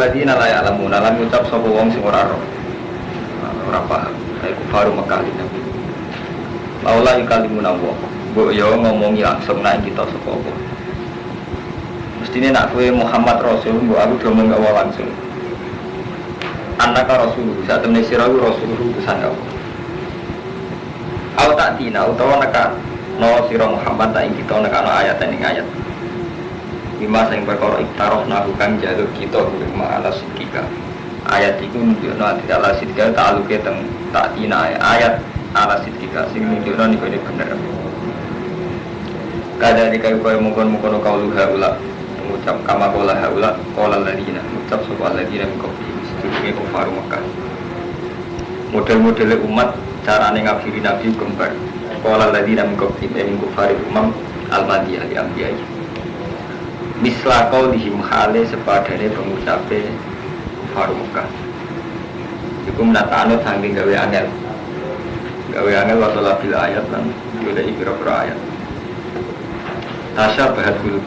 alladzina la ya'lamuna lam ucap sapa wong sing ora roh. Ora paham. Iku baru Mekah Nabi. Laula yukalimuna wa. Mbok yo ngomongi langsung nek kita sapa apa. Mestine nak kowe Muhammad Rasul mbok aku domong awal langsung. Annaka Rasul, saat temne sira Rasul utusan kau. Au tak dina utawa neka no sira Muhammad tak ing kita nekano ayat ning ayat. Bima sing perkara iktaroh nabukan jaluk kita bima ala sidika. Ayat iku nunjukno ala sidika ta'aluke teng tak dina ayat ala sidika sing nunjukno niku bener. Kadari kaya mungkon-mungkon kaulu haula mengucap kama qala haula qala ladina mengucap sapa ladina mikopi sedurunge kufar Mekah. Model-modele umat carane ngafiri nabi kembar. Qala ladina mikopi min kufar umam al-madiyah di ambiyah. Misla qaulihim hale sepadane pengucape kufar Mekah. Iku menatanut saking gawe angel. Gawe angel wa bil ayat lan goleki pira-pira ayat. Tasya bahat dulu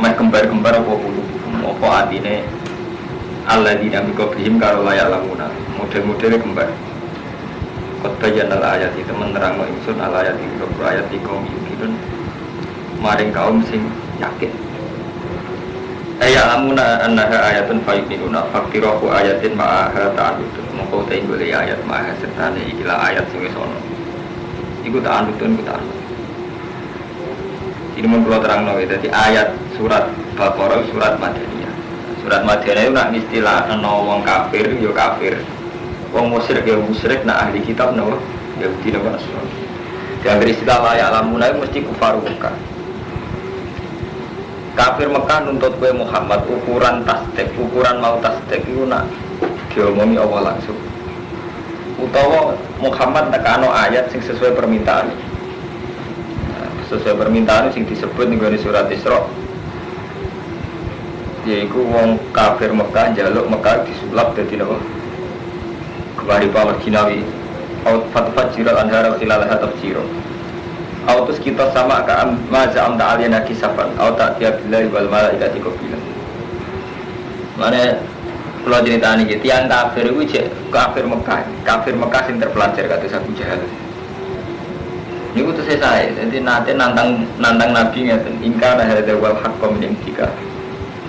meh kembar-kembar apa bulu apa atine alladzina biqablihim karo layak lamuna model-modele kembar qad bayyana ayat itu menerangno ingsun ayat iki ayat iki mungkin maring kaum sing yakin lamuna annaha ayatun fayu'minuna fakirahu ayatin ma'aha ta'alutun mongko ta golek ayat ma'aha sertane ikilah ayat sing wis ana iku ta'alutun ku ta'alut. Ini menurut terang nawi, jadi ayat surat Baqarah surat Madaniyah. Surat Madaniyah itu nak istilah wong kafir, yo kafir. Wong musyrik yo musyrik, nak ahli kitab nawa, Yahudi nawa Nasrani. Yang beristilah layak lamuna itu mesti kufar Mekah. Kafir Mekah nuntut kue Muhammad ukuran tasdek, ukuran mau tasdek itu nak diomongi Allah langsung. Utawa Muhammad nekano ayat sing sesuai permintaan. Sesuai permintaan sing disebut ning surat Isra. Yaiku wong kafir Mekah njaluk Mekah disulap dadi napa? Kembali pawar jinawi. Au fatfajira anhara khilalaha tafsira. Au tus kita sama ka maza amda aliyana kisafan au ta'tiya billahi wal malaikati qabila. Mane kula critani iki tiyang kafir iku jek kafir Mekah sing terpelajar kados Abu Jahal. Ini itu saya, jadi nanti nantang Nabi ngeten, ingkar ada wal haqqo min indika.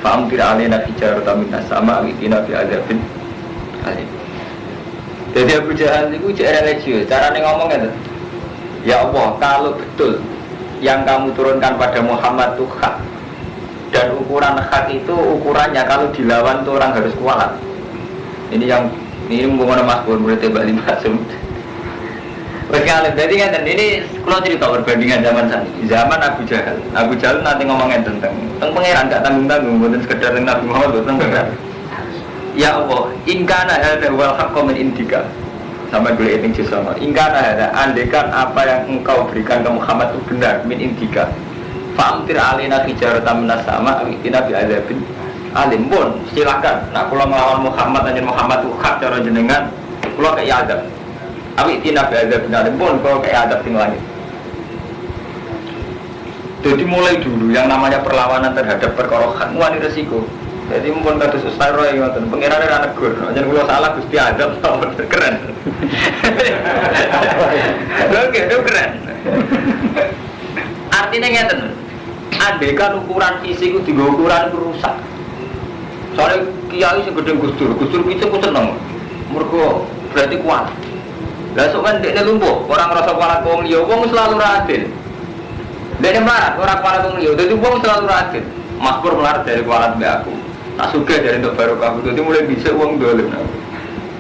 Fa'am tira alina fijarata minas sama awitina bi azabin alim. Jadi Abu Jahal itu cek religius, caranya ngomong ngeten. Ya Allah, kalau betul yang kamu turunkan pada Muhammad itu hak dan ukuran hak itu ukurannya kalau dilawan itu orang harus kualat. Ini mengenai Mas Pur berarti Bali Masum. Berkali, jadi kan ini kalau cerita perbandingan zaman Abu Jahal. Abu Jahal nanti ngomongin tentang pangeran gak tanggung-tanggung, bukan sekedar tentang Nabi Muhammad, tentang pangeran. Ya Allah, ingkana hada wal haqqo min indika. Sampai boleh eling sesama. Ingkana hada, andekan apa yang engkau berikan ke Muhammad itu benar min indika. Fa'amtir alina hijaratan minas sama awitina bi azabin alim pun silakan. Nah, kalau melawan Muhammad dan Muhammad itu hak cara jenengan, kalau kayak azab. Awik tina beazab benar pun kalau kayak adab sing langit. Jadi mulai dulu yang namanya perlawanan terhadap perkara hak wani resiko. Jadi mumpun kados Ustaz Roy ngoten, pengiran ora negur, yen kula salah Gusti adab keren. Oke, itu keren. Artinya ngeten. Andekan ukuran fisik itu digo ukuran rusak. Soalnya kiai sing gedhe Gus Dur piye kok seneng. Mergo berarti kuat. Lah sok kan dekne lumpuh, orang ngrasa kualat wong liya, wong selalu radil. Dekne melarat, ora kualat wong liya, dadi wong selalu radil. Makmur melarat dari kualat mbek aku. Tak sugih dari untuk barokah, dadi mulai bisa wong dolim.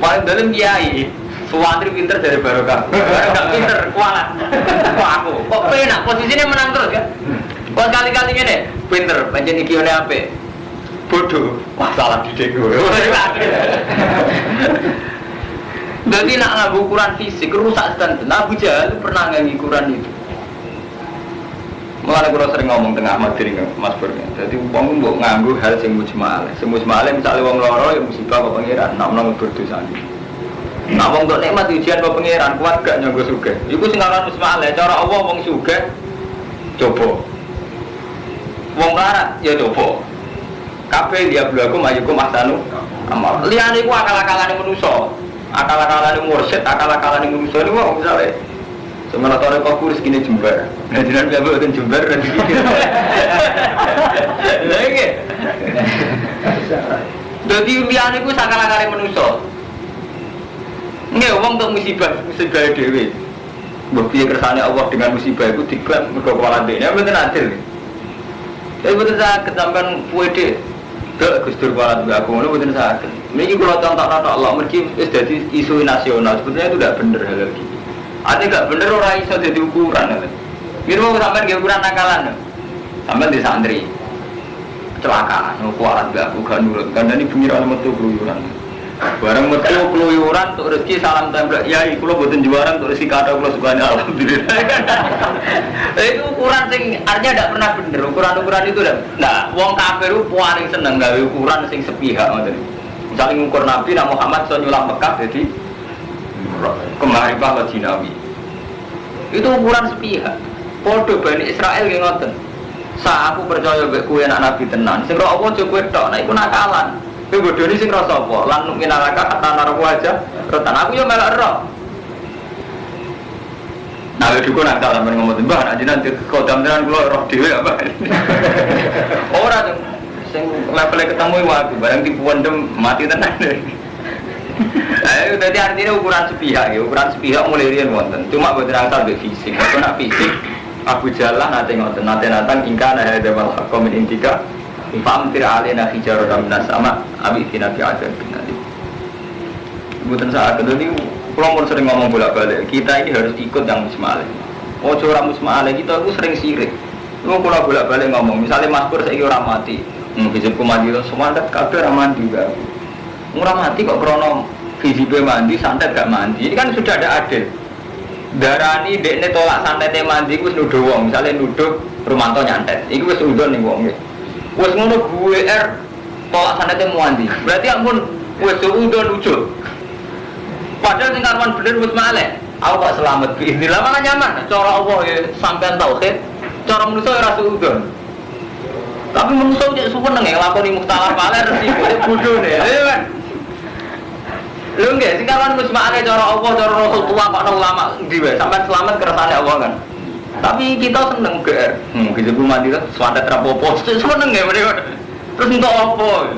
Paling dolim kiai, suwantri pinter dari barokah. Enggak pinter, kualat. Kok aku, kok penak posisinya menang terus kan? Kok kali-kali ngene, pinter, pancen iki oleh apik. Bodoh, wah salah didik gue. Jadi nak nganggo ukuran fisik rusak standar. Abu Jahal itu pernah nganggo ukuran itu. Mulane kula sering ngomong tengah materi Mas Pur. Jadi wong mbok nganggo hal sing mujmal. Sing mujmal misale wong lara ya musibah apa pangeran, nak menawa berdosa. Nak wong kok nikmat ujian apa pangeran kuat gak nyanggo sugih. Iku sing aran mujmal. Cara Allah wong sugih coba. Wong larat ya coba. Kabeh dia belaku mayukum ahsanu amal. Liyane iku akal-akalane manusa. Akal-akalane mursyid, akalane manusa niku wong misale sementara tore kok kurus gini jembar. Ngajian piye mboten jembar dan iki. Lha iki. Dadi liyane iku akal-akale manusa. Nggih wong tok musibah dhewe. Mbok piye kersane Allah dengan musibah iku diklaim mergo kepala dene mboten adil. Tapi mboten saged sampean puede gak Gus Dur kepala dhewe aku ngono mboten saged. Niki kula contohna tok Allah mergi wis dadi isu nasional sebetulnya itu tidak bener hal iki. Ate gak bener ora iso dadi ukuran. Mir mau sampean nggih ukuran nakalan. Sampean di santri. Kecelakaan, kepala dhewe aku gak nurut. Kandhane bengi ora metu keluyuran. Barang metu keluyuran untuk rezeki salam templek yai kula mboten juaran untuk rezeki kata kula sukane alhamdulillah. Itu ukuran sing artinya tidak pernah bener. Ukuran-ukuran itu nah wong kafir itu paling seneng gawe ukuran sing sepihak ngoten. Misalnya ngukur Nabi Muhammad so nyulam Mekah jadi kemari bahwa Jinawi. Itu ukuran sepihak. Podo Bani Israel nggih ngoten. Sa aku percaya mbek kowe anak Nabi tenan. Sing ora apa coba tok, nek iku nakalan. Kowe bodoni sing rasa apa? Lan minalaka kata naraku aja. Rotan aku yo melok ero. Nah, lha dikon nak salah ngomong mbah nek jenengan kodam tenan kula roh dhewe apa. Ora sing level ketemu wae barang tipuan dem mati tenan. Ayo dadi artinya ukuran sepihak ya, ukuran sepihak mulai riyen wonten. Cuma boten asal mbek fisik. Kok nak fisik Abu Jalal nate ngoten nate-natan ingkana hada wal haqqum min intika. Famtir alina hijaratan minas sama abi tina fi azabin nanti. Mboten sak kedene kula mun sering ngomong bolak-balik, kita ini harus ikut yang musma'aleh. Ojo ora musma'aleh kita itu sering sirik. Lu kula bolak-balik ngomong, misalnya Mas Pur saiki ora mati, hizibku mandi semua ada kabeh ora mandi juga. Ora mati kok krono hizibé mandi, santet gak mandi. Ini kan sudah ada adil. Darani dekne tolak santete mandi ku wis nuduh wong, misalnya nuduh Rumanto nyantet. Iku wis udon ning wong. Wes ngono gue tolak sanate muandi. Berarti ampun wes udon lucu. Padahal sing karuan bener wis maleh. Aku kok selamat bi istilah malah nyaman. Cara Allah ya sampean tauhid, cara manusa ya ra udon. Tapi manusa cek seneng nglakoni mukhtalaf maleh resiko bodhone. Lho nggih sing karuan wis maleh cara Allah, cara Rasulullah kok ana ulama ndi wae sampean selamat kersane Allah kan. Tapi kita seneng GR. Gitu ku mati kan suara trapopo. Seneng ya mereka. Terus untuk apa?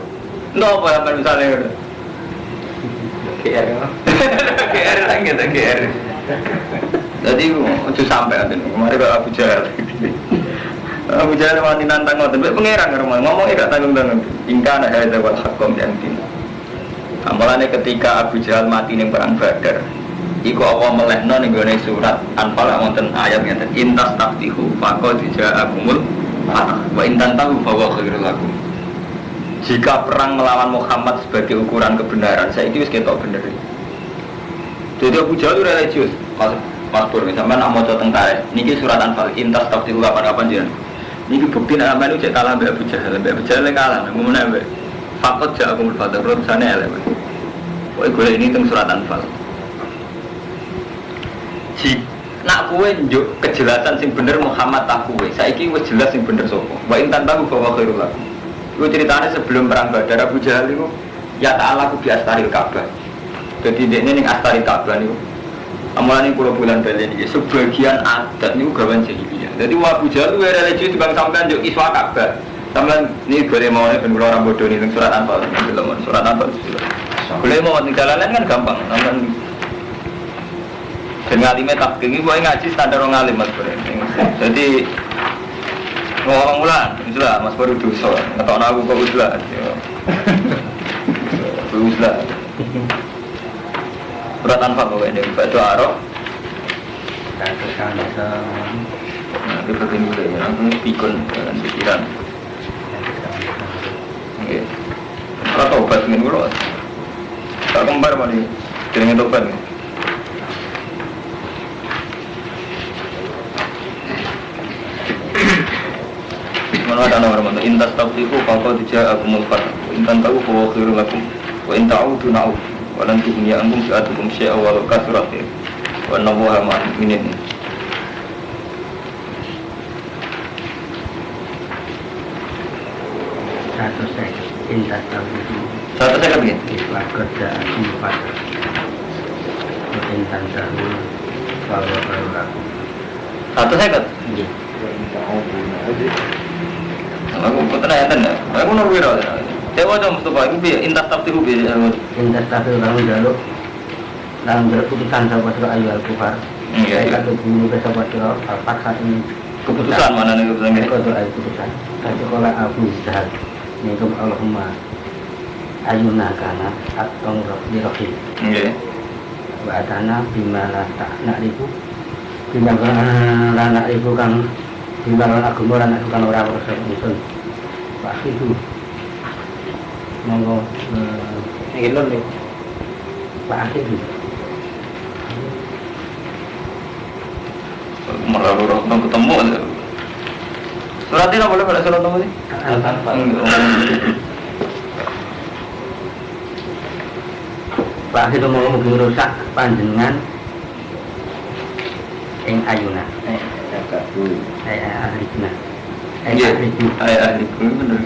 Untuk apa ya misalnya? GR. GR lagi gitu GR. Jadi itu sampai nanti. Kemarin kalau Abu Jahal. Abu Jahal mati nantang ngoten. Pengeran rumah ngomongnya gak tanggung-tanggung. Ingkana hadza wal haqqum yantin. Amalannya ketika Abu Jahal mati ning perang Badar. Iku Allah melehno ning gone surat Anfal wonten ayat ngeten intas taftihu faqad ja'akumul fath wa intan tahu bahwa khairul lakum. Jika perang melawan Muhammad sebagai ukuran kebenaran, saya itu wis ketok bener. Jadi Abu Jahal religius. Mas Pur sampean nak maca tentara niki surat Anfal intas taftihu kapan-kapan jenengan. Niki bukti nek sampean cek kalah mbek Abu Jahal, mbek Abu Jahal kalah ngomongnya mbek faqad ja'akumul fath rusane elek. Kowe golek ini teng surat Anfal. Nak kue njuk kejelasan sing bener Muhammad tak kue. Saiki wis jelas sing bener sapa. Wa intan tahu bahwa khairul lakum. Iku ceritane sebelum perang Badar Abu Jahal iku ya ta'ala ku bi astaril Ka'bah. Dadi dekne ning astaril Ka'bah niku. Amane kula bulan bali niki sebagian adat niku gawan jahiliyah. Dadi Abu Jahal kuwi religius bang sampean njuk kiswa Ka'bah. Sampeyan niki gore mawon ben kula ora bodho ning surat Anfal. Surat Anfal. Boleh mau ning dalanan kan gampang. Sampeyan dan ngalimnya tak tinggi, boleh ngaji standar orang ngalim mas Bro. Jadi ngomong ulang, usulah mas baru dosa. Nggak aku kok usulah. Usulah. Surat Anfal kau ini batu arok. Nah, kita tunggu deh. Langsung pikun dengan pikiran. Oke. Kalau tobat ingin dulu. Tak kembar mana ni? Kira-kira tobat ni. Mana ada nama orang intas taufiku kalau tidak aku melfat intan tahu bahwa khairul lakum wa inta'u tuna'u wa lan tughni ankum sa'atukum syai'a wa law kasurat wa nawaha ma'minin. Satu saja. Intas tahu itu. Satu saya begini. Ikhlas kerjaan empat. Intan tahu bahwa aku. Satu saya kan. Iya. Aku putra yang tanda. Aku nunggu wira. Saya wajah Mustafa. Aku biar intas tapi aku biar. Intas tahu kamu jaluk. Dalam keputusan sahabat surah ayu al-kufar. Saya kata dulu ke sahabat surah al-fatah ini. Keputusan mana nih keputusan ini? Kau doa keputusan. Satu kola Abu Jahal. Nikum Allahumma ayuna kana atau rohim. Iya. Wa atana bimala tak nak ribu. Bimala nak ribu kan bimala agama lan kan ora proses usul. Pak itu. Monggo ngilon nih. Pak itu. Merah-merah ketemu. Suratnya boleh pada surat nomor ini? Pak itu mau rusak panjenengan ing ayuna. Ahlina. Ahliku bener.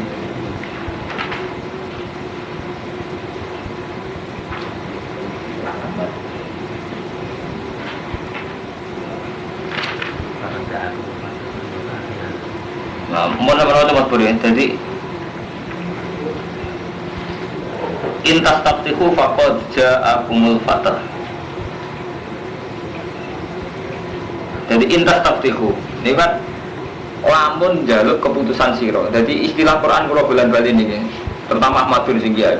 Nah, mana mas Puri. Jadi intas tabtihu faqad ja'akumul fatah. Jadi intas tabtihu ini kan lamun jaluk keputusan siro. Jadi istilah Quran kalau bulan-bulan ini terutama Ahmadun Singgiai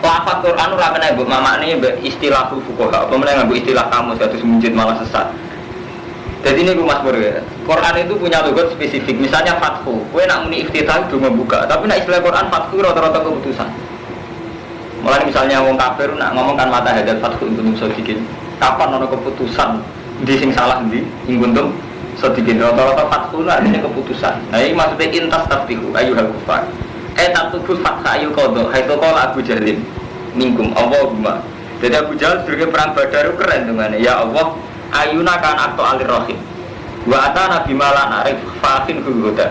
lafaz Quran ora kena mbok mamakne istilah fuqaha apa meneh nganggo istilah kamus kados munjid malah sesat. Jadi ini Mas Pur ya. Quran itu punya logat spesifik. Misalnya fathu, kowe nak muni iftitah itu membuka. Tapi nak istilah Quran fathu rata-rata keputusan. Mulai misalnya wong kafir nak ngomong kan mata hadat fathu kuntum sadiqin. Kapan ana keputusan di sing salah ndi? Ing kuntum sadiqin. Rata-rata fathu artinya keputusan. Nah, ini maksudnya intas taftihu ayyuhal kufar. Tatubul fatha ayu qadha. Haitsu qala Abu Jahlin minkum Allahumma. Jadi Abu Jahal sebagai perang Badar itu keren dengan ya Allah ayuna kan akto alir rohim wa atana bimalan arif fatin huda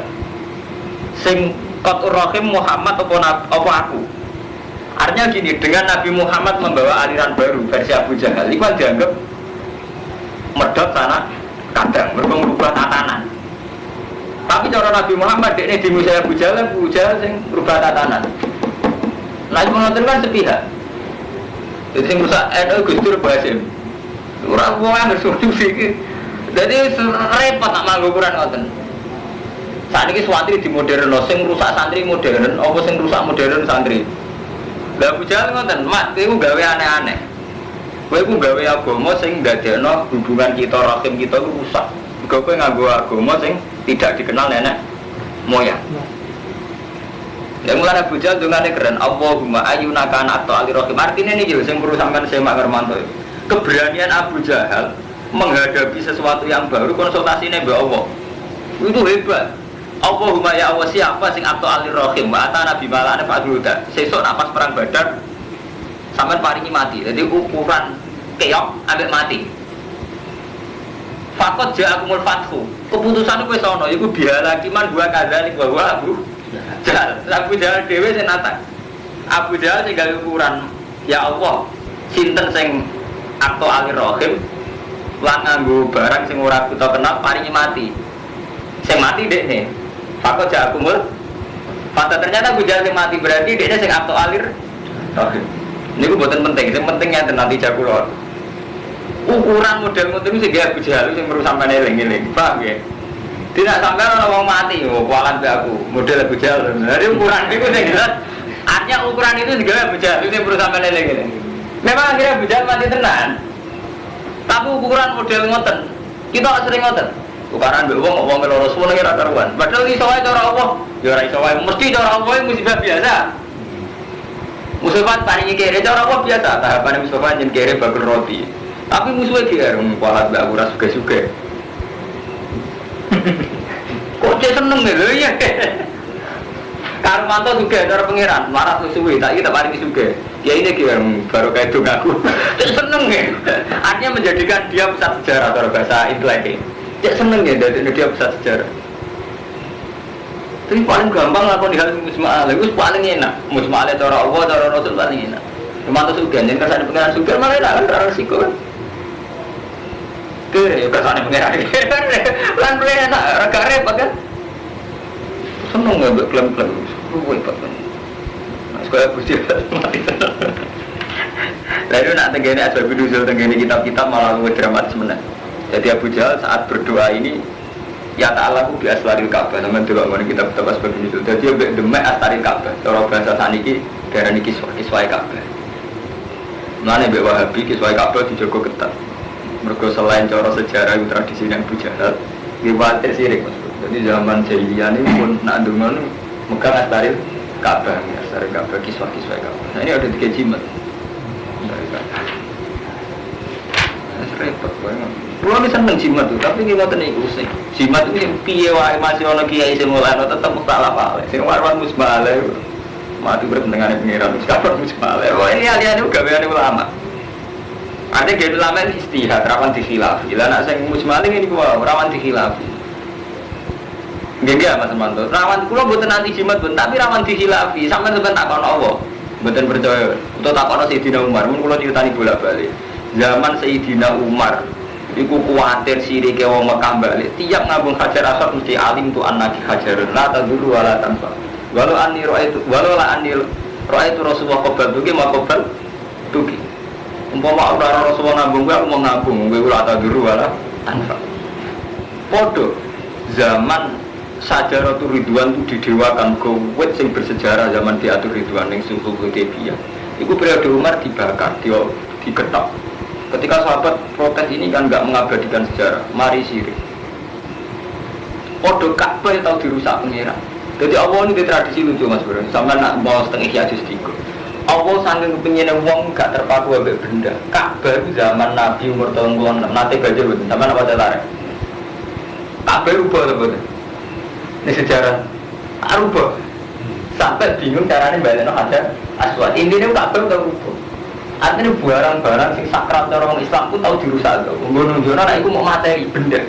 sing qatur rohim Muhammad apa aku artinya gini dengan Nabi Muhammad membawa aliran baru versi Abu Jahal itu kan dianggap medot sana kadang merubah tatanan tapi cara Nabi Muhammad ini di musuh Abu Jahal sing merubah tatanan nah itu menonton kan sepihak jadi sing rusak Gus Dur Basim orang yang bersolusi jadi repot nak manggo Quran ngoten saat ini santri di modern sing rusak santri modern apa sing rusak modern santri lah Abu Jahal ngoten mat kowe gawe aneh-aneh kowe gawe agama sing ndadekno hubungan kita rahim kita rusak kowe nganggo agama sing tidak dikenal nenek moyang yang mulai Abu Jahal dungane keren Allahumma ayyuna kana atau alirrahim artinya ini lho sing perlu sampean semak Hermanto keberanian Abu Jahal menghadapi sesuatu yang baru konsultasinya Mbak Allah itu hebat Allahumma ya Allah siapa sing atau alir rohim wa atana bimalane Pak Duda sesuk napas perang Badar sampai paringi mati jadi ukuran keok ambek mati fakot ja'akumul fathu keputusan itu sono itu bihalakiman gua kadalik bahwa Abu Jahal Abu Jahal dewe sing nata Abu Jahal sing gawe ukuran ya Allah sinten sing atau alir rohim lan nganggo barang sing ora kita kenal paringi mati sing mati dekne fakot jakumul pada ternyata Abu Jahal sing mati berarti dekne sing atau alir rohim niku mboten penting sing pentingnya nanti jakulor ukuran model ngoten sing Abu Jahal sing perlu sampeyan eling-eling paham nggih tidak sampai orang mau mati kualan be aku model Abu Jahal jadi ukuran niku sing jelas artinya ukuran itu juga Abu Jahal sing perlu sampeyan eling-eling. Memang akhirnya Abu Jahal mati tenan. Tapi ukuran model ngoten. Kita sering ngoten. Tukaran mbek wong loro suwene ora karuan. Padahal iso wae cara Allah, ya ora iso wae mesti cara Allah musibah biasa. Musibah paringi kere cara Allah biasa. Tahapane musibah yen kere bakul roti. Tapi musuhe kere kualat mbek aku ora suge-suge. Kok cek seneng lho ya. Karmanto juga cara pangeran, marah suwi, tak kita paling juga. Ya ini baru kayak itu ngaku. Seneng ya. Artinya menjadikan dia pusat sejarah atau bahasa intelek. Ya seneng ya, dari dia pusat sejarah. Tapi paling gampang lakon di hal musma'al, itu paling enak. Musma'al cara Allah, cara Rasul paling enak. Mantu sugan, yang kersane pengeran sugan malah enak kan, cara resiko kan. Ke kersane pengeran, lan enak, gak repot kan. Seneng nggak klaim-klaim, repot kan. Nah, sekolah bujil mati tenang. Lalu nak tenggene asbab nuzul tenggene kitab-kitab malah luwih dramatis meneh. Jadi Abu Jahal saat berdoa ini ya ta'alaku bi aslaril Ka'bah, sampeyan delok ngene kitab-kitab asbab nuzul. Dadi mbek demek aslaril Ka'bah, cara bahasa saniki diarani kiswah Ka'bah. Mulane mbek Wahabi kiswah Ka'bah dijogo ketat. Mergo selain cara sejarah itu tradisi yang Abu Jahal, riwayat sirik Mas. Jadi zaman jahiliyah ini pun nak ndonga megang aslaril Ka'bah, aslaril Ka'bah kiswah-kiswah Ka'bah. Nah ini ada 3 jimat. Repot banget. Pulau ini seneng jimat tuh, tapi kita tenang usai. Jimat itu yang piye wae masih ono kiai sing mulane tetep mustalah paling. Sing warwan musbale. Mati bertengane pengiran sekarang musbale. Wah ini aliane gaweane ulama. Ada gawe ulama ini istihad rawan dikhilafi. Lah nek sing musbale ini kuwi rawan dikhilafi. Nggih Mas Manto. Rawan kula mboten anti jimat pun, tapi rawan dikhilafi. Sampeyan sampeyan takon Allah. Mboten percaya. Utawa takon Sayyidina Umar, mun kula critani bolak-balik. Zaman Sayyidina Umar iku kuwatir sirike wong Mekah balik tiap ngambung Hajar Aswad mesti alim tu annaki hajarun la taduru wala tanfa walau anni ra'aitu Rasulullah qabal tuki ma qabal tuki umpama ora Rasulullah ngambung aku mau ngambung kowe la taduru wala tanfa podo zaman Sajaratul Ridwan itu didewakan gowet sing bersejarah zaman diatur Ridwan ning Sulhul Hudaybiyah iku periode Umar dibakar diketok. Ketika sahabat protes ini kan nggak mengabadikan sejarah, mari sirik. Podo Ka'bah tahu dirusak pengira. Jadi Allah ini tradisi lucu Mas Bro. Sampai nak mau setengah hiatus tiga. Allah saking pengen wong gak terpaku ambek benda. Ka'bah itu zaman Nabi umur tahun 6 nate belajar betul. Sampai apa tarik? Ka'bah rubah betul. Ini sejarah. Rubah. Sampai bingung caranya baleno Hajar Aswad. Intinya Ka'bah udah rubah. Artinya barang-barang sing sakral orang Islam pun tahu dirusak tuh. Nunjukkan anak itu mau materi benda.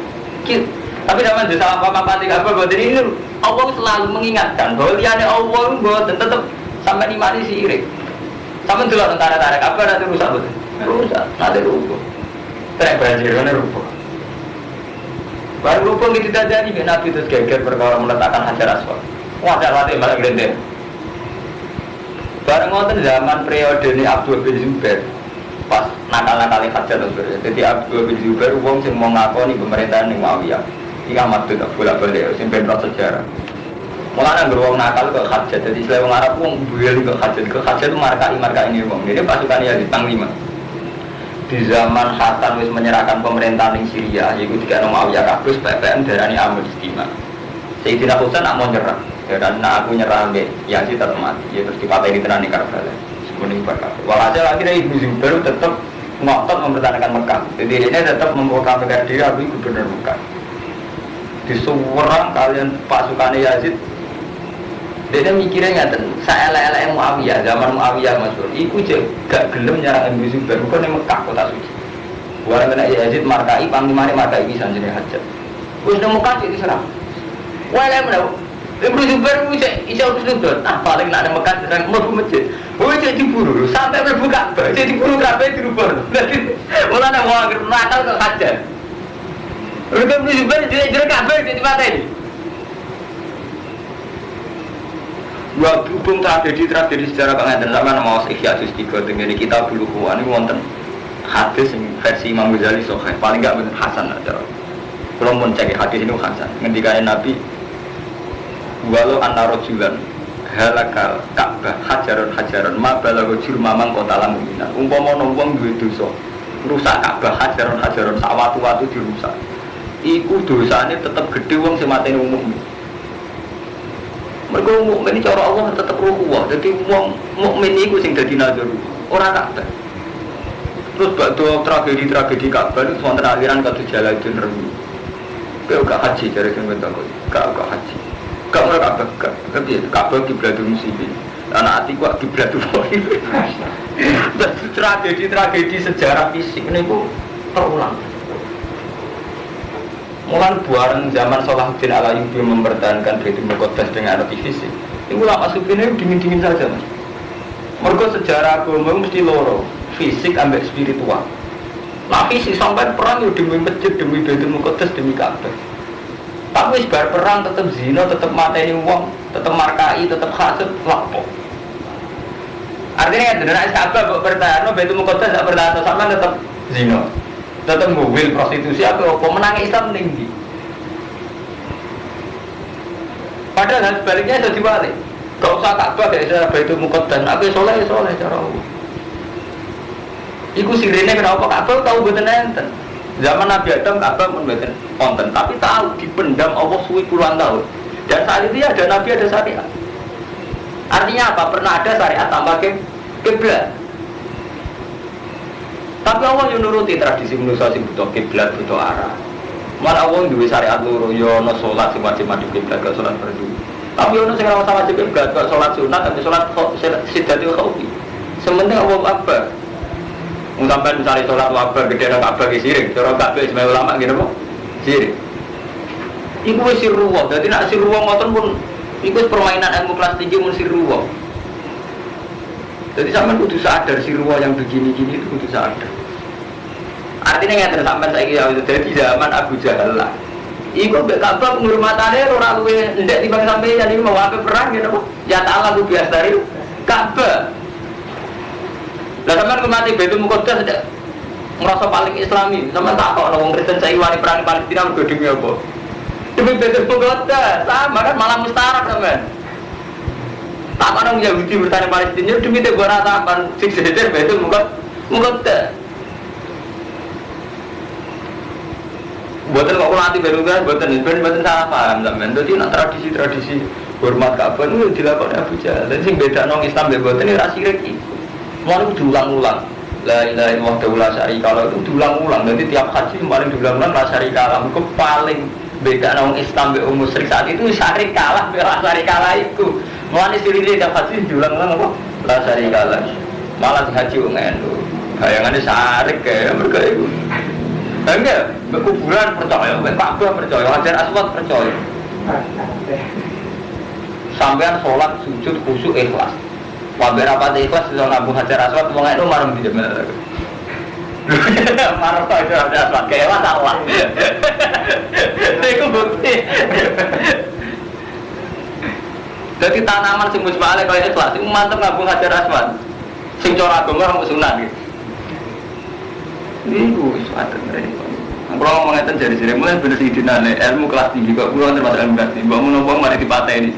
Tapi zaman di salah apa Ka'bah buat ini Allah selalu mengingatkan bahwa liane Allah buat tetap sampai di mana sirik. Sampai dulu tentara Ka'bah nanti rusak betul. Rusak, nanti rubuh. Terus banjir mana rubuh. Baru rubuh gitu jadi Nabi terus geger perkara meletakkan Hajar Aswad. Wah, ada latih malah gelender. Bareng ngoten zaman periode ini Abdul bin Zubair pas nakal-nakali Hajar Aswad. Jadi Abdul bin Zubair wong sing mau ngakoni pemerintahan ning Muawiyah. Iki amat tak bolak-balik sing ben sejarah. Mulane anggere wong nakal kok Hajar. Jadi istilah wong Arab wong duwe kok Hajar. Ke Hajar itu marka ini wong. Ini pasukan Yazid Panglima. Di zaman Hasan wis menyerahkan pemerintahan ning Syria, yaiku dikene Muawiyah kabus PPN darani Amr Istimewa. Sayyidina Husain nak mau nyerah. Dan aku nyerah ambek Yazid tetap mati. Ya terus dipateni tenan ning Karbala. Semuanya berkata. Walhasil akhirnya Ibnu Zubair tetap ngotot mempertahankan Mekah. Jadi ini tetap memproklamirkan diri aku gubernur Mekah. Disuwurang kalian pasukannya Yazid. Dia mikirnya ngaten, saya elek-elek Muawiyah, zaman Muawiyah Mas Bro. Iku gak gelem nyerang Ibnu Zubair bukan ning Mekah kota suci. Warang kena Yazid markai panglimane markai bisa jenenge Hajar. Wis nang Mekah diserang. Wale menapa? Ibnu Zubair iso sudut. Paling nak nang Mekah serang mlebu masjid. Jadi diburu sampai mlebu Ka'bah. Jadi diburu Ka'bah dirubah. Mulane wong anggere nakal kok Hajar. Ibnu Zubair jere Ka'bah dipateni. Dua hubung tragedi sejarah pengantin sama nama Ihya Juz 3 dengan kita bulu kuan ini wonten hadis versi Imam Ghazali Sahih paling enggak bener Hasan aja. Kalau mau cek hadis ini Hasan. Ngendikane Nabi walau anna rajulan halakal Ka'bah hajaron ma balagha jurmamang kota lamuminan. Umpama ana wong duwe dosa rusak Ka'bah hajaron sak watu-watu dirusak. Iku dosane tetep gedhe wong sing mateni umum. Mereka mukmin cara Allah tetap rukuah. Jadi wong mukmin iku sing dadi nazar. Ora Ka'bah. Terus bakdo tragedi Ka'bah itu wonten aliran kados Jalaluddin Rumi. Kowe gak haji jare sing bentuk. Gak haji. Gak ora Ka'bah. Tapi Ka'bah kiblatul muslimin. Ana ati kok kiblatul muslimin. Tragedi sejarah fisik niku terulang. Mulan buaran zaman Salahuddin Al-Ayyubi mempertahankan Baitul Muqaddas dengan arti fisik. Ini ulama sufi ini dingin-dingin saja mas. Mereka sejarah agama mesti loro, fisik ambek spiritual. Nah fisik sampai perang ya demi masjid, demi Baitul Muqaddas, demi Ka'bah. Tapi sebar perang tetap zina, tetap mateni wong, tetap markai, tetap hasud, lapo. Artinya dengan Ka'bah kok bertahan, Baitul Muqaddas tak bertahan, sama tetap zina, tetap ngawil prostitusi atau apa menangi Islam tinggi. Padahal sebaliknya itu dibalik. Gak usah Ka'bah kayak cara Baitul Muqaddas, aku soleh cara Allah. Iku sirine kenapa Ka'bah tahu mboten enten. Zaman Nabi Adam Ka'bah pun mboten wonten, tapi tahu dipendam Allah suwi puluhan tahun. Dan saat itu ada Nabi, ada syariat. Artinya apa? Pernah ada syariat tambah kiblat. Tapi Allah yang nuruti tradisi manusia sing butuh kiblat, butuh arah. Mana Allah duwe syariat loro, yo ono salat sing wajib madhep kiblat, gak salat fardu. Tapi ono sing ora wajib kiblat, gak salat sunat, tapi salat sidatul khaufi. Sementing Allah Akbar. Sampai misalnya sholat wabar gede dan Ka'bah ke sirik, cara Ka'bah sebagai ulama gitu kok sirik. Iku wis sirruwa, jadi nak sirruwa ngoten pun iku permainan ilmu kelas tinggi mun sirruwa. Jadi sampean kudu sadar sirruwa yang begini-gini itu kudu sadar. Artinya ngeten sampean saiki ya jadi zaman Abu Jahal lah. Iku mbek Ka'bah penghormatane ora luwe ndek timbang sampeyan iki mau ape perang gitu kok. Ya ta'ala ku biasa dari Ka'bah. Lah sampean kemati Baitul Muqaddas tidak ngerasa paling Islami. Sampean tak kok wong Kristen saiki wani perang Palestina mergo demi apa? Demi Baitul Muqaddas. Sama kan malah mustarak sampean. Tak ana Yahudi bertanya Palestina demi tegur ratapan siksa Baitul Muqaddas. Buatan kok nanti baru kan, buatan salah paham sampean. Dadi nek tradisi-tradisi hormat Ka'bah itu dilakukan Abu Jahal. Dan sing beda nang Islam be buatan ini rasi reki. Semua itu diulang-ulang. La ilaha illallah la syarika lahu itu diulang-ulang. Nanti tiap haji paling diulang-ulang la syarika lahu. Itu paling beda nang Islam be musyrik saat itu syarika lah, la syarika lahu itu. Mulane sirine tiap haji diulang-ulang apa? La syarika lahu. Malah haji wong endo. Bayangane syarik kae mergo iku. Enggak, kuburan percaya, Ka'bah percaya, Hajar Aswad percaya. Sampean sholat, sujud, khusyuk, ikhlas. Wabar apa ikhlas, bisa ngabuh Hajar Aswad, mau itu marah di jemel. Marah kok Hajar Aswad, kayak Allah. Itu bukti. Jadi tanaman sing musbale kaya ikhlas, itu mantep ngabuh Hajar Aswad. Sing cara agama orang sunat gitu. Ini suatu mereka. Kalau ngomong ngeten jadi mulai bener sih dinane ilmu kelas tinggi kok pulau termasuk ilmu kelas tinggi. Bangun ngomong mari dipateni.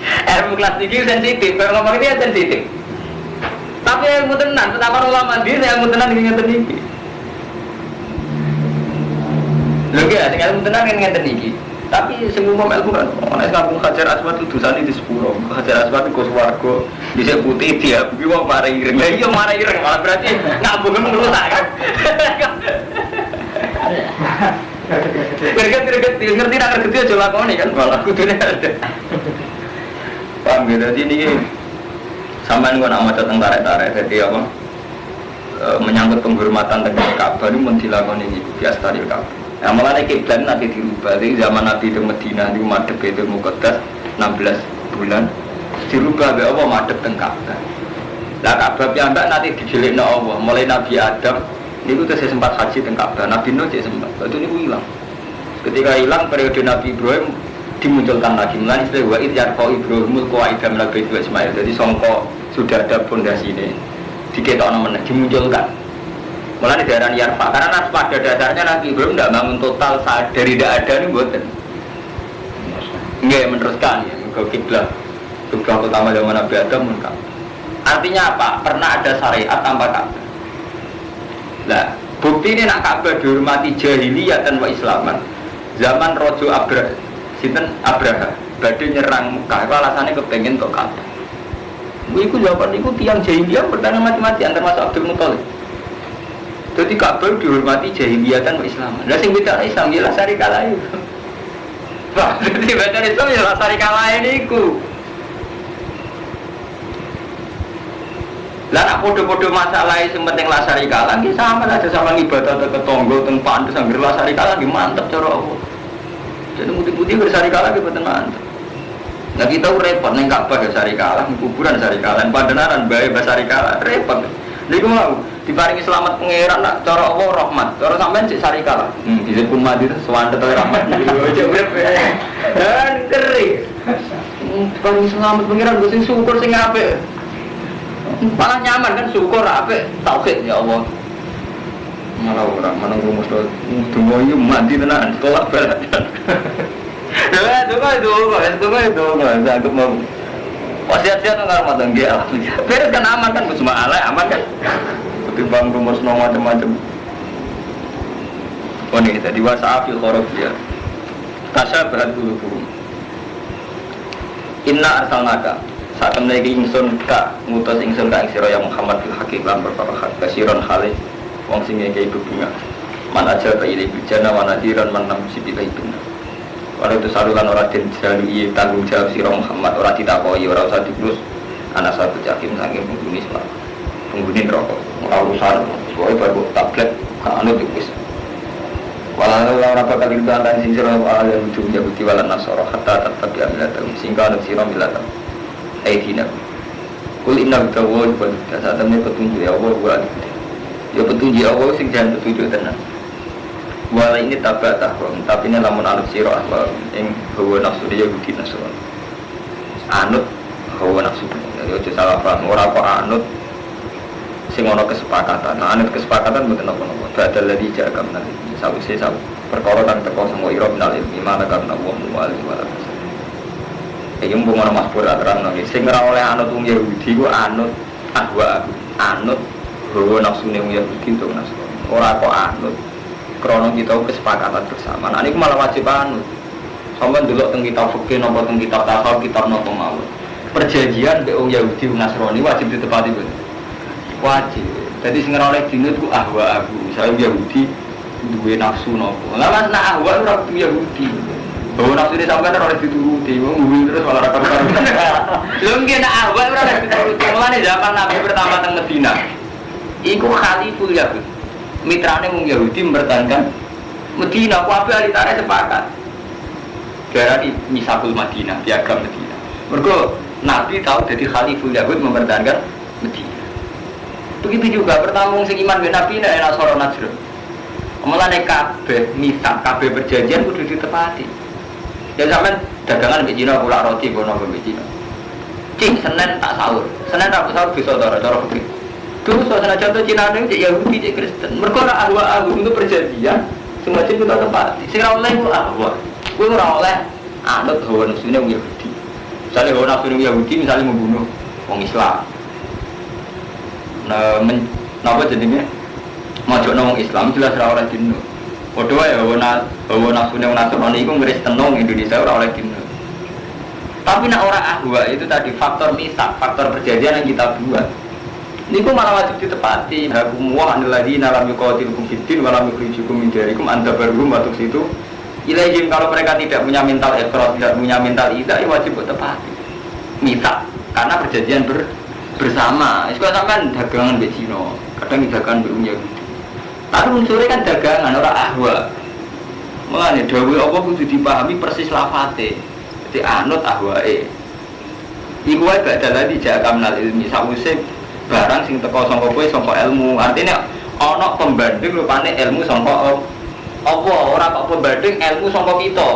Ilmu kelas tinggi sensitif. Kalau ngomong ini sensitif. Tapi ilmu tenan, pertama ulama diri ilmu tenan ngeten iki. Lho ki sing ilmu tenan ngeten iki. Tapi semua ilmu kan ana ngabung Hajar Aswad itu dosane di sepuro. Hajar Aswad iku swarga bisa putih dia. Kuwi wong mari ireng. Lah iya mari ireng malah berarti ngabung merusak kan. Ngerti nak ngerti aja lakoni kan malah kudune ada. Paham gitu. Jadi ini sampean kok nak maca teng tarik-tarik dadi apa? Menyangkut penghormatan terhadap Ka'bah ini mun dilakoni iki biasa di Ka'bah. Nah, malah kiblat nanti dirubah. Jadi zaman Nabi di Madinah di madhep Baitul Muqaddas 16 bulan dirubah be apa madhep teng Ka'bah. Lah Ka'bah piyambak nanti dijelikno Allah. Mulai Nabi Adam niku tesih sempat haji teng Ka'bah. Nabi Nuh cek sempat. Itu niku hilang. Ketika hilang periode Nabi Ibrahim dimunculkan lagi. Mulai istilah wa idyarqa Ibrahimul qawaida min al-bait wa Ismail. Jadi sangka sudah ada pondasi ini diketokno meneh dimunculkan. Mulai daerah Yarfa, karena pada dasarnya Nabi Ibrahim tidak bangun total saat dari tidak ada ini buatan. Enggak meneruskan ya, ke kiblat utama zaman Nabi Adam menkap. Artinya apa? Pernah ada syariat tanpa Ka'bah. Nah, bukti ini nak Ka'bah dihormati jahiliyah dan wa Islaman. Zaman Rojo Abraha, badai nyerang Mekah, alasannya kepengen ke Ka'bah. Iku jawaban itu tiang jahiliyah bertanya mati-matian termasuk Abdul Muthalib. Jadi Ka'bah dihormati jahiliyah dan Islam. Lah sing beda Islam ya syarikat lain. Wah, jadi beda Islam ya syarikat lain iku. Lah nak podo-podo masalah sing penting la syarika lah nggih sama aja sama ibadah ke tonggo teng pantes anggere la syarika lagi mantep cara Allah. Jadi mudi-mudi bersarika lagi mboten mantep. Nah kita repot neng Ka'bah ya syarika lah, kuburan syarika lah, pandenaran bae syarika lah repot. Niku mau diparingi selamat pangeran nak cara Allah rahmat, cara sampean sik syarika lah. Bisa kumat itu swandet rahmat aja urip. Dan kering. Diparingi selamat pangeran sing syukur sing apik. Malah nyaman kan syukur apik tauhid ya Allah. Malah orang menang rumus tu tunggu mati tenan tolak balik. Tunggu itu nggak mau. Wasiat-wasiat nggak mau tanggi alhamdulillah. Beres kan aman kan semua aman kan. Ketimbang rumus no macam-macam. Oh ini tadi wasafil khorof ya. Tasyabahat qulubuhum. Inna arsalnaka saat menaiki ingsun ka ngutus ingsun ka ing sira ya Muhammad bil haqiq lan perkara hak kasiron khalih wong sing ngekei bebunga man aja bayi bijana wanadiran manam sibilai benar walau itu saluran orang den jalui tanggung jawab sira Muhammad ora ditakoi ora usah diurus ana satu jakim saking penghuni selak penghuni rokok ora urusan pokoke baru tablet anu wis walau ora bakal dibantan sing sira ala ujung Yahudi wala Nasara hatta tetapi amilatan singka anu sira milatan aidina kul inna bidawa wa saat temen petunjuk ya Allah wa ya petunjuk Allah sing jangan petunjuk tenan wala ini tabak tahrum tapi ini lamun anut sira ahwa ing hawa nafsu dia Yahudi Nasrani anut hawa nafsu ya aja salah paham ora kok anut sing ana kesepakatan nah anut kesepakatan mboten napa-napa badal ladzi jaga menawi sawise perkara kang teko sanga ira minal ilmi mana karena Allah mu'alim wala yang bunga mas pura terang nanti. Sing ora oleh anut wong Yahudi ku anut ahwa anut hawa nafsune wong Yahudi untuk Nasrani. Ora kok anut. Krana kita kesepakatan bersama. Nah niku malah wajib anut. Sampeyan delok teng kitab fikih napa teng kitab tasawuf kitab napa mawon. Perjanjian mbek wong Yahudi wong Nasrani wajib ditepati ben. Wajib. Jadi sing ora oleh dinut ku ahwa saya Yahudi duwe nafsu napa. Lah mas nak ahwa ora kudu Yahudi. Bahwa nafsu ini sampai orang dituruti, ngomong terus malah rakam-rakam. Belum kena awal orang dituruti. Mulanya zaman Nabi pertama teng Medina, iku Khaliful Yahud. Mitrane wong Yahudi mempertahankan Medina. Kuabe alitare sepakat. Garani Misakul Madinah, piagam Medina. Mergo Nabi tahu jadi Khaliful Yahud mempertahankan Medina. Begitu juga pertama sing iman be Nabi nek Nasara Najran. Mulane kabeh misak, kabeh perjanjian kudu ditepati. Ya sampean dagangan mbek Cina kula roti kono mbek Cina. Cing Senin tak sahur. Senin tak sahur bisa cara fikih. Dulu soalnya contoh Cina ning cek Yahudi cek Kristen. Mergo ora ahwa untuk perjanjian semua cek kita tepati. Sing ora oleh ku ahwa. Kuwi ora oleh anut hawa nafsune wong Yahudi. Misale hawa nafsune Yahudi misale membunuh wong Islam. Nah, napa jenenge? Mojokno wong Islam jelas ora oleh dino. Padha wae hawa nafsune wong Nasrani iku ngris tenung Indonesia ora oleh dino. Tapi nak ora ahwa itu tadi faktor misak, faktor perjanjian yang kita buat. Niku malah wajib ditepati. Hakum wa anil ladina lam yuqatilukum fid-din wa lam yukhrijukum min diyarikum anta barum batuk situ. Ilaihim kalau mereka tidak punya mental ikhlas, tidak punya mental ida, ya wajib ditepati. Misak karena perjanjian bersama. Iku sampean dagangan mbek Cina, kadang dagangan mbek Yahudi. Tapi unsurnya kan dagangan, orang ahwa. Makanya dawuh apa kudu dipahami persis lafate. Jadi anut ahwae. Iku wae badal lagi jaga menal ilmi sawise barang sing teko saka kowe saka ilmu. Artinya ana pembanding rupane ilmu saka apa ora kok pembanding ilmu saka kita.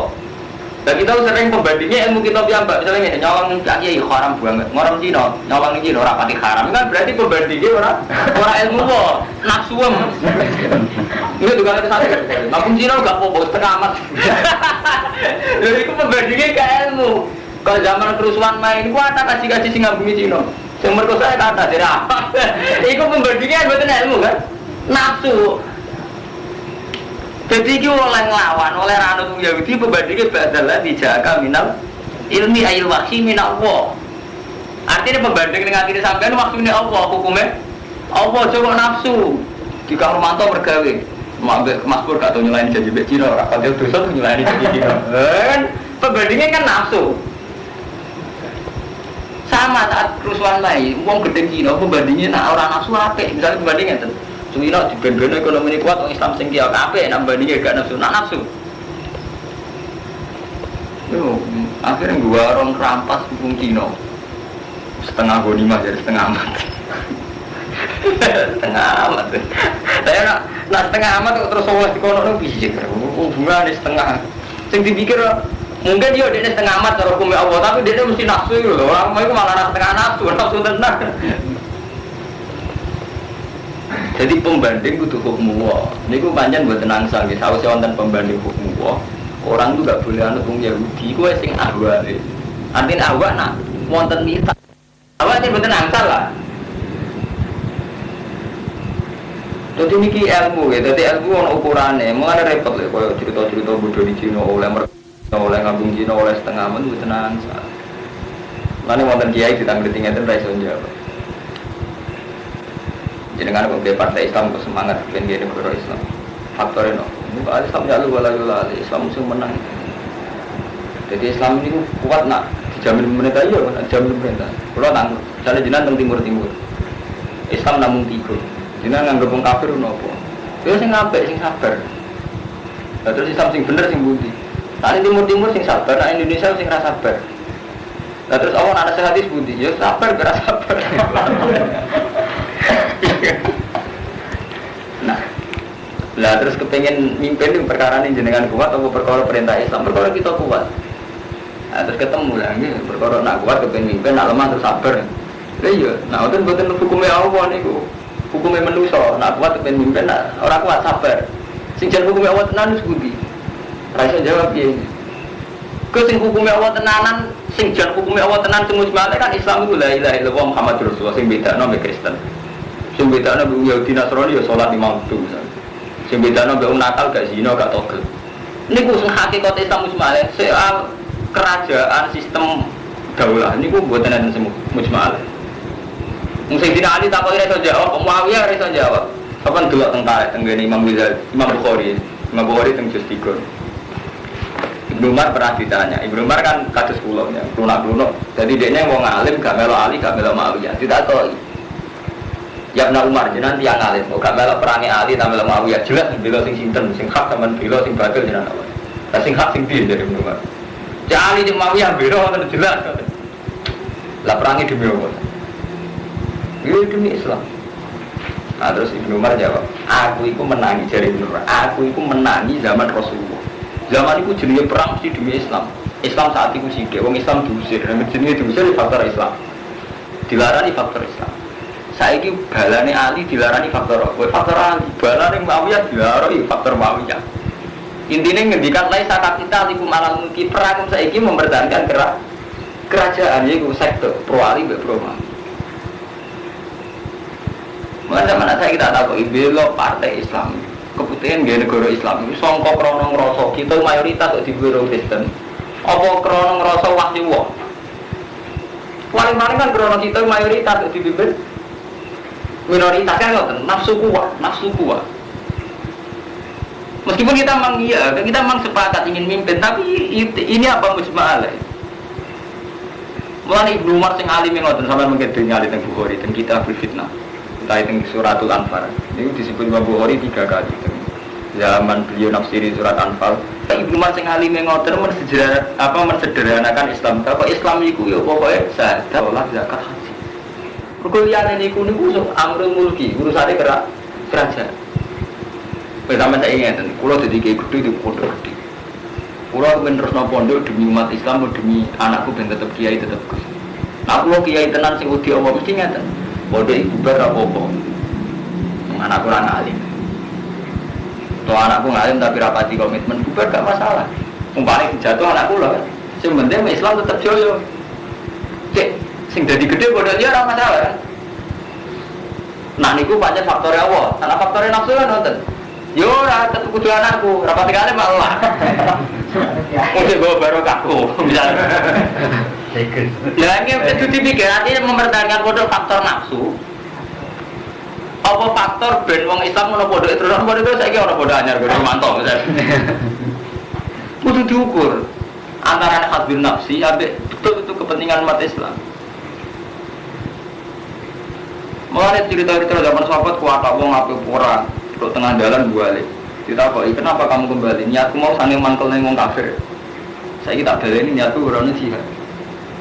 Dan kita sering pembandingnya ilmu kita piyambak. Misalnya ngene nyolong kiai haram banget. Ngorom Cina, nyolong Cina ora pati haram. Kan berarti pembandingnya ora ilmu kok, nafsuem. Ini juga ada satu. Ngapun Cina gak apa-apa setengah amat. Lha iku pembandingnya ke ilmu. Kalau zaman kerusuhan main ku ada kasih-kasih sing ngambungi Cina. Sing mergo saya kata dira. Iku pembandingnya mboten ilmu kan? Nafsu. Jadi itu oleh ngelawan, oleh ranut Yahudi pembandingnya badalah dijaga minal ilmi ayil wahyi minal Allah. Artinya pembanding dengan diri sampean maksudnya Allah, hukumnya Allah coba nafsu. Di Kang Romanto bergawe, Mbak Mas Pur gak tau nyelain janji mbek Cina, ora kalau dosa tuh nyelain janji Cina. Kan pembandingnya kan nafsu. Sama saat kerusuhan Mei, wong gedeng Cina pembandingnya nak orang nafsu apik, misalnya pembandingnya ten. Cina di ben-ben ekonomi kuat, orang Islam sing kiai apik, nak bandingnya gak nafsu, nak nafsu. Yo, akhirnya gua orang kerampas hukum Cina. Setengah gonimah jadi setengah amat. Setengah amat. Saya nak setengah amat terus soal di kono piye hubungan setengah. Sing dipikir mungkin dia setengah amat cara hukum Allah, tapi dia mesti nafsu itu loh. Orang mau itu malah setengah nafsu tenang. Jadi pembanding butuh hukum Allah. Ini ku panjang buat tenang sangi. Sausnya wonten pembanding hukum Allah. Orang itu gak boleh anut wong Yahudi. Ku sing ahwa. Artinya ahwa nak wonten nita. Ahwa ini buat tenang salah. Jadi ini ilmu ya. Jadi ilmu ada ukurannya. Mengenai repot ya. Kalau cerita-cerita bodoh di Cina oleh ngabung Cina oleh setengah aman itu tenang salah. Mana wonten kiai ditanggung-tinggal itu raiso jawab. Jadi dengan partai Islam semangat pengen negara Islam. Faktornya no. Muka Islam jalu wala Islam musuh menang. Jadi Islam ini kuat nak dijamin pemerintah ya, nak dijamin pemerintah. Kalau tang, misalnya jenengan teng timur. Islam namun 3. Jenengan nganggep wong kafir nopo. Dia sing apik sing sabar. Lah terus Islam sing bener sing budi. Nah timur sing sabar, nah Indonesia sing ra sabar. Lah terus awon ana hadis budi, ya sabar ora sabar. Nah, lah terus kepengen mimpin itu perkara ini jenengan kuat atau perkara perintah Islam, perkara kita kuat. Nah, terus ketemu lah, ini perkara nak kuat kepengen mimpin, nak lemah terus sabar. Iya, nah itu bukan hukumnya Allah nih, hukumnya manusia. Nak kuat kepengen mimpin, nak orang kuat sabar. Sing jan hukumnya Allah tenan wis budi. Raisa jawab piye? Sing hukumnya Allah tenanan, sing jan hukumnya Allah tenan semua kan Islam itu la ilaha illallah Muhammadur Rasulullah sing bedakno mek Kristen. Sing bedakno mbek Yahudi Nasrani ya salat 5 waktu misalnya. Sing bedakno mbek nakal gak zina gak togel. Niku sing hakikat Islam mujmalah soal kerajaan sistem daulah niku mboten enten semu mujmalah. Wong sing dina Ali takoki iso jawab, Muawiyah ora iso jawab. Kapan delok tengkare tenggene Imam Bukhari teng juz 3. Ibnu Umar pernah ditanya, Ibnu Umar kan kados kula ya, lunak-lunak. Jadi dekne wong alim gak melok Ali, gak melok Muawiyah. Ditakoki. Ya Ibnu Umar jenengan tiyang alim, gak melok perangi Ali ta melok Muawiyah. Jelas bela sing sinten, sing hak sampean bela sing batil jenengan apa. Lah sing hak sing piye dari Ibnu Umar. Ya Ali jeung Muawiyah bela wonten jelas. Lah perangi demi apa? Ya demi Islam. Nah terus Ibnu Umar jawab, aku itu menangi jari Ibnu Umar, aku itu menangi zaman Rasulullah. Zaman itu jenenge perang mesti demi Islam. Islam saat itu sithik, wong Islam diusir, jenenge diusir faktor Islam. Dilarani faktor Islam. Saiki balane Ali dilarani faktor apa? Faktor Ali. Balane Muawiyah dilarani faktor Muawiyah. Intinya ngendikan laisa kapital iku malah mulki perang saiki mempertahankan kerajaan yaiku sektor pro Ali mbek pro Muawiyah. Mana saya kita tahu bela partai Islam. Keputusan gaya negara Islam itu songkok krono ngerasa kita mayoritas di negara Kristen. Apa krono ngerasa wahyu wah? Paling-paling kan krono kita mayoritas di bibir minoritas kan nafsu kuat. Meskipun kita memang iya, kita memang sepakat ingin mimpin, tapi ini apa mujma'al? Mulai Ibnu Umar sing alim ngoten sampeyan mungkin nyali teng Bukhari teng kitab fitnah. Tentang suratul Anfal ini disebut Imam Bukhari 3 kali. Zaman beliau nafsiri surat Anfal, Ibnu Umar sing alime ngoten mensederhanakan Islam. Kok Islam iku ya pokoke zakat, salat, zakat, haji. Perkuliahan niku amrul mulki, urusane kerajaan. Pertama saya ingin, kula dadi kiai gedhe di pondok gedhe. Kula men terusno pondok demi umat Islam, demi anakku ben tetep kiai tetep Gus. Nah kula kiai tenan sing wedi Allah mesti ngeten. Bodoh ibu berapa-apa anak kurang alim kalau anakku ngalim tapi rapati komitmen bubar gak masalah umpamanya jatuh anakku lah yang penting Islam tetap joyo cek sing jadi gede bodoh dia orang masalah nah niku banyak faktor Allah karena faktornya nafsu kan nonton yo tetap kudu anakku rapati kali malah mungkin gue baru kaku misalnya ya ini itu dipikir artinya mempertahankan bodoh faktor nafsu apa faktor ben wong Islam ono bodoh itu saya kira ono bodoh anyar gue mantap misalnya kudu diukur antara hadbil nafsi ambek betul itu kepentingan umat Islam Mulai cerita-cerita zaman sahabat kuat wong apik ora, kok tengah jalan balik. Ditakoki, "Kenapa kamu kembali?" "Niatku mau sange mangkel ning wong kafir." Saiki tak baleni niatku ora ono jihad.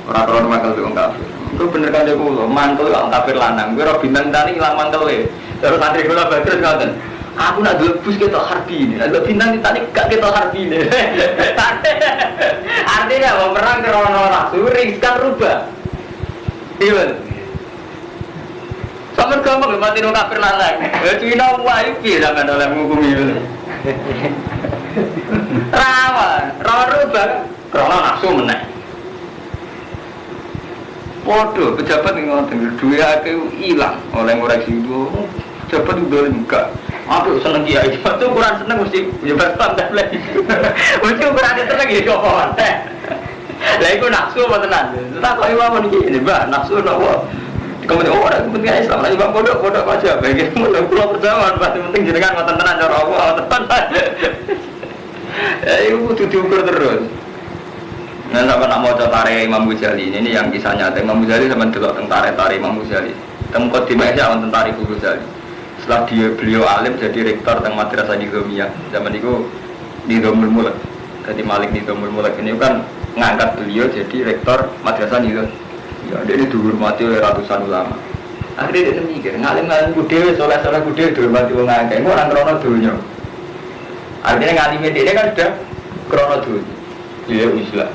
Ora krono mangkel wong kafir. Itu bener kan aku lho, mangkel wong kafir lanang. Kowe ora bintang tani ilang mangkele. Terus santri kula badrus ngoten. Aku nak dilebus ketok harbi ini. Nak bintang tani gak ketok harbi ini. Artinya mau perang krono nafsu riskan rubah. Iya. Sampai gampang lho mati nang kafir lanang. Cina wae piye sampean oleh ngukumi ngono. Rawan rubah krono nafsu meneh. Podo pejabat ngoten duwe akeh ilang oleh ngoreksi itu. Pejabat udah enggak. Aku seneng kiai. Itu ukuran seneng mesti pejabat standar lagi. Mesti ukuran seneng ya kok teh. Lah iku nafsu apa tenan? Tak kok iwak iki, Mbak, nafsu napa? Kemudian orang kepentingan Islam lagi bang bodoh aja, bagaimana pulau perjalanan pasti penting jenengan ngoten tenan cara Allah tenan. Itu kudu diukur terus. Nah sama nak mau tare Imam Ghazali ini yang kisah nyata Imam Ghazali sama delok tentara Imam Ghazali. Tempat di Malaysia awan tentara Imam Ghazali. Setelah beliau alim jadi rektor teng Madrasah Nizamiyah. Zaman itu Nizamul Mulk. Jadi Malik Nizamul Mulk ini kan ngangkat beliau jadi rektor Madrasah Nizamiyah. Ya, dia ini dihormati oleh ratusan ulama. Akhirnya dia mikir, ngalim-ngalim kudewe, soleh-soleh kudewe dihormati orang akeh. Ini orang krono dunia. Artinya ngalim dia kan sudah krono dunia. Dia Islam.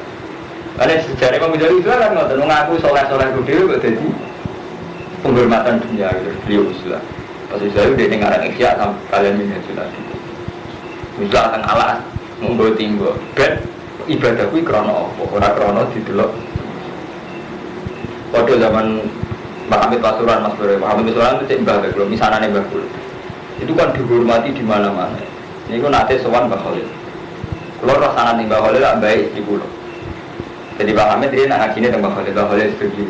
Karena sejarah Imam Ghazali Islam kan ngoten, ngaku soleh-soleh kudewe kok jadi penghormatan dunia gitu. Dia Islam. Pas Islam dia ngarang Ihya sampai kalian minyak jelas. Islam akan alas, monggo tinggo. Dan ibadah kuwi krono apa? Ora krono didelok. Pada zaman Pak Hamid Pasuruan, Mas Bro, Pak Hamid Pasuruan itu cek mbah belum, misalnya mbah Kul. Itu kan dihormati di mana-mana. Ini kan nanti sowan Mbah Khalil. Kalau rasanya nih Mbah Khalil tak baik di pulau. Jadi Pak Hamid dia nak ngajinya dengan Mbah Khalil setuju.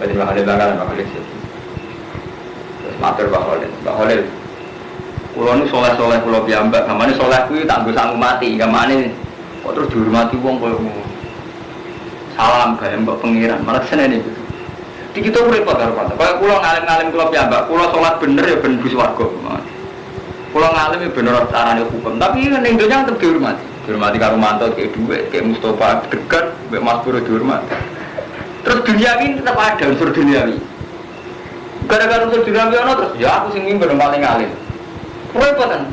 Jadi Mbah Khalil bangga Mbah Khalil setuju. Terus matur Mbah Khalil. Pulau ini soleh-soleh pulau biambak, kamane soleh kuwi tak bisa mati, kamane kok terus dihormati wong koyo ngono. Salam bae mbok pengiran, malah senene iki. Di kita repot karo Pak. Kaya kula ngalim-ngalim kula piyambak, kula salat bener ya ben bus warga. Kula ngalim ya bener carane hukum, tapi ning donya tetep dihormati. Dihormati karo mantu kayak dhuwit, kayak Mustofa dekat, mbek Mas Pur dihormati. Terus duniawi tetep ada unsur duniawi. Gara-gara unsur duniawi ono terus ya aku sing mimpi paling ngalim. Repot kan.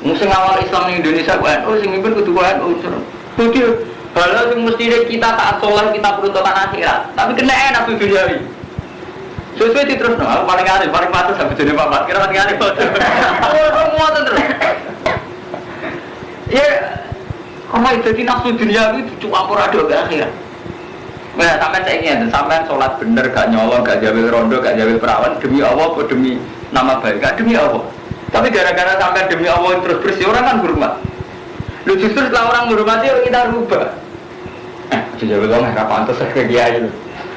Musuh awal Islam di Indonesia kan, oh sing mimpi kudu kan unsur. Kudu kalau mesti kita taat soleh kita peruntukan akhirat, tapi kena enak tuh duniawi. Sesuai di terus, no, paling aneh, paling patut sampai jadi papat. Kira paling aneh betul. Semua terus. Ya, kamu jadi nafsu duniawi itu cuma porado ke akhirat. Nah, sampai saya ingin, sampai sholat bener, gak nyolong, gak jawil rondo, gak jawil perawan demi Allah, atau demi nama baik, gak demi Allah. Tapi gara-gara sampai demi Allah terus bersih orang kan hormat. Lu justru setelah orang menghormati kita rubah. Jawab lo nggak pantas ke kiai lu.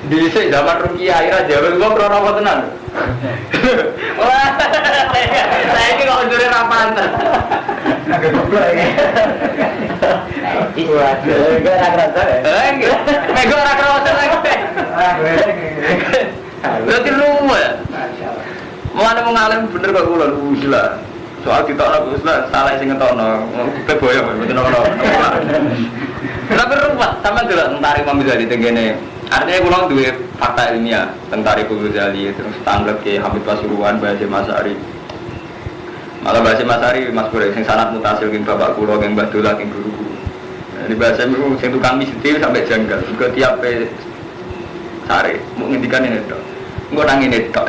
Di zaman Rukiah akhirnya jawab lo krono apa tenan. Wah, saya ini kalau juri rapantas. Agak goblok ya. Waduh, gak ada kerasa ya? Enggak, mego ada kerasa lagi. Berarti lu ya? Mau ada mengalim bener kok gue lalu usilah. Soal kita orang usilah salah sih ngetokno, kita boyong, betul orang. Tapi ruwet sama juga tentang Imam Ghazali tenggene. Artinya pulang dua fakta ilmiah tentang Imam Ghazali terus tanggap ke Hamid Pasuruan, Basim Asari. Malah Basim Asari Mas Pur sing sanad mutasil king bapak kula king Mbah Dola king guru. Di Basim itu sing tukang mesti sampai janggal. Juga tiap sare mau ngendikan ini tok. Engko nang ngene tok.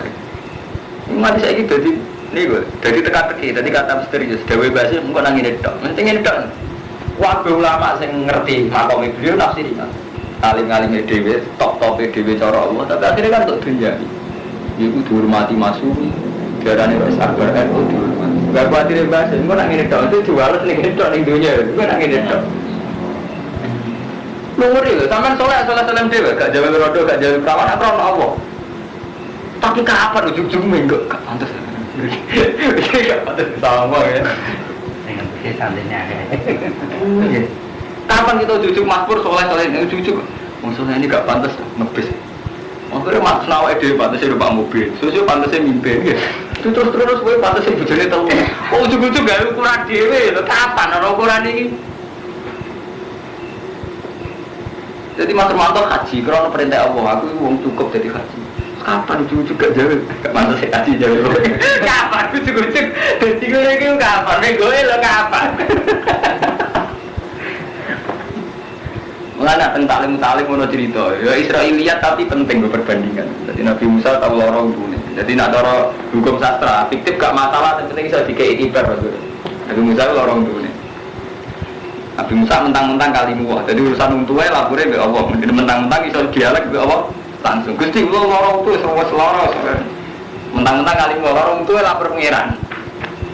Mati saiki dadi niku, dadi teka-teki, dadi kata misterius. Dewe Basim engko nang ngene tok. Mesti ngene tok. Wabe ulama sing ngerti makome beliau nafsiri kan. Alim-alime dhewe, top-tope dhewe cara Allah, tapi akhirnya kan untuk dunia. Iku dihormati Masumi, diarani wis akbar kan dihormati. Gak kuatire bahasa, engko nak ngene tok, itu diwales ning ngene tok ning dunia, engko nak ngene tok. Lumuri lho, sampean saleh dhewe, gak jawe rodo, gak jawe perawan, ora ono Allah. Tapi kapan ujug-ujug minggu gak pantes. Gak pantes sama ya. Kapan kita ujuk Mas Pur soleh ini ujuk-ujuk, maksudnya ini gak pantas ngebis. Oh Akhirnya mas nawa ide pantasnya numpak mobil, susu pantasnya mimpi. Terus gue pantasnya bujurnya tahu. Oh ujung-ujung gak ukuran dewe, lo kapan ada ukuran ini? Jadi Mas Romanto haji, karena perintah Allah, aku uang cukup jadi haji. Kapan ujung-ujung gak jauh? Gak pantas haji jauh. Kapan ujung-ujung? Jadi gue lagi kapan? Gue lo kapan? Mengenai tentang talim mau cerita, ya Israiliyat tapi penting perbandingan. Jadi Nabi Musa tahu lorong dunia. Jadi nak lorong hukum sastra, fiktif gak masalah, yang penting bisa dikei ibar. Nabi Musa lorong dunia. Nabi Musa mentang-mentang kalimu, jadi urusan untuknya laporin be Allah. Mentang-mentang bisa dialek be Allah langsung. Gusti lo lorong tuh semua selorong. Mentang-mentang kalimu lorong tuh lapor pengiran.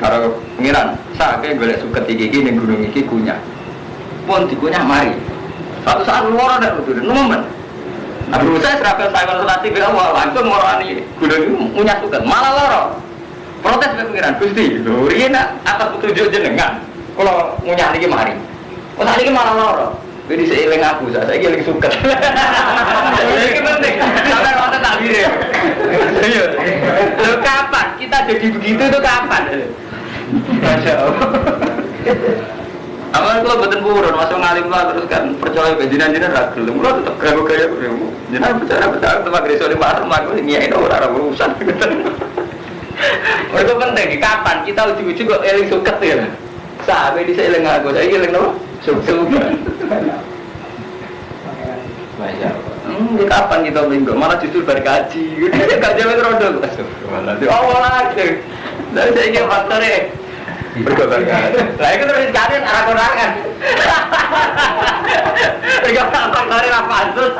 Kalau pengiran, saya kayak golek suket gigi ning gunung iki kunyah. Pun dikunyah mari. Satu saat luar ada betul, nomen. Nabi Musa serapkan saya konsultasi be Allah langsung ngorani gunung itu punya suket, malah lorong. Protes be pengiran, Gusti, lho rina atas petunjuk jenengan. Kalau ngunyah niki mari. Oh tadi malah lorong. Jadi seiling aku, saya eling suket. Ini penting. Sampai waktu tak biru. Lo kapan kita jadi begitu itu kapan? Masya Allah. Amal kalau betul buron masuk ngalim lah terus kan percaya ke jinan-jinan ragu. Lo tetap gaya kamu. Jinan percaya tempat gereja di mana aku ini ini orang urusan. Itu penting. Kapan kita uji-uji kok eling suket ya? Sampai di seiling aku, saya eling apa? Suket. Masya Allah. Kapan kita minggu? Malah justru berkaji. Gak jalan rondo. Oh lagi. Dari saya ingin faktornya. Berkabar. Lah itu terus kalian arah-arahan. Enggak faktornya apa terus.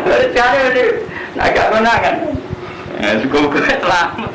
Terus kalian ini agak konangan. Cukup selamat.